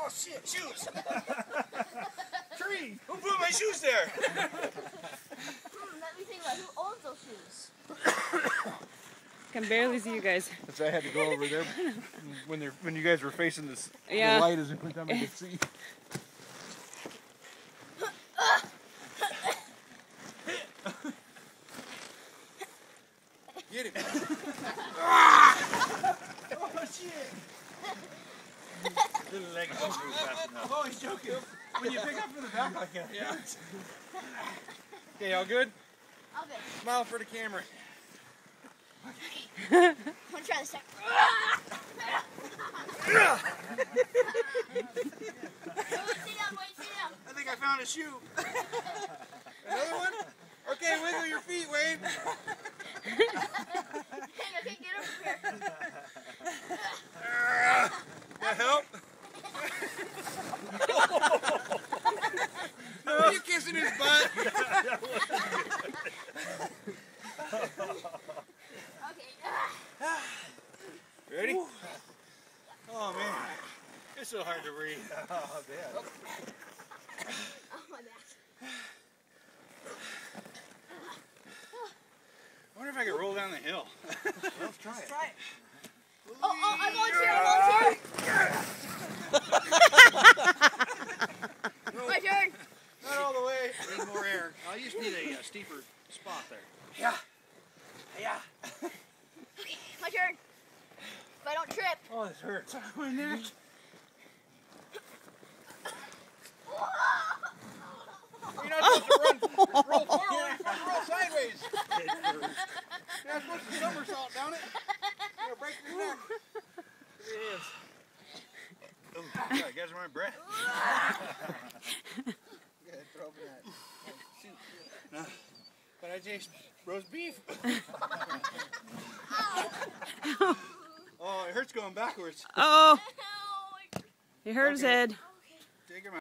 Oh shit, shoes! Tree! Who put my shoes there? Let me think about who owns those shoes. Can barely see you guys. That's why I had to go over there when you guys were facing this. Yeah. The light is the only time I could see. Get him. Oh shit! Little leg don't move fast enough. Oh, he's joking. When you pick up from the back like that. Yeah. Okay, all good? Okay. Smile for the camera. I'm gonna try this second. Sit down, Wayne, sit down. I think I found a shoe. Another one? Okay, wiggle your feet, Wayne. Okay, get over here. That help? No, you kissing his butt. Okay. Ready? Oh man, it's so hard to breathe. Oh, man. Oh, my back. I wonder if I could roll down the hill. Let's try it. Try it. Oh, I volunteer, My turn. Not all the way. Need more air. I just need a steeper spot there. Yeah. Yeah. My turn. If I don't trip. Oh, this hurts. My neck. You're not supposed to roll forward, you're supposed to roll sideways. You're not supposed to somersault down it. You're gonna break your neck. It is. Oh, God, you guys are my breath. Good, throw up that. Shoot. No. But I taste roast beef. Oh, it hurts going backwards. Oh, he hurt his head. Take him out.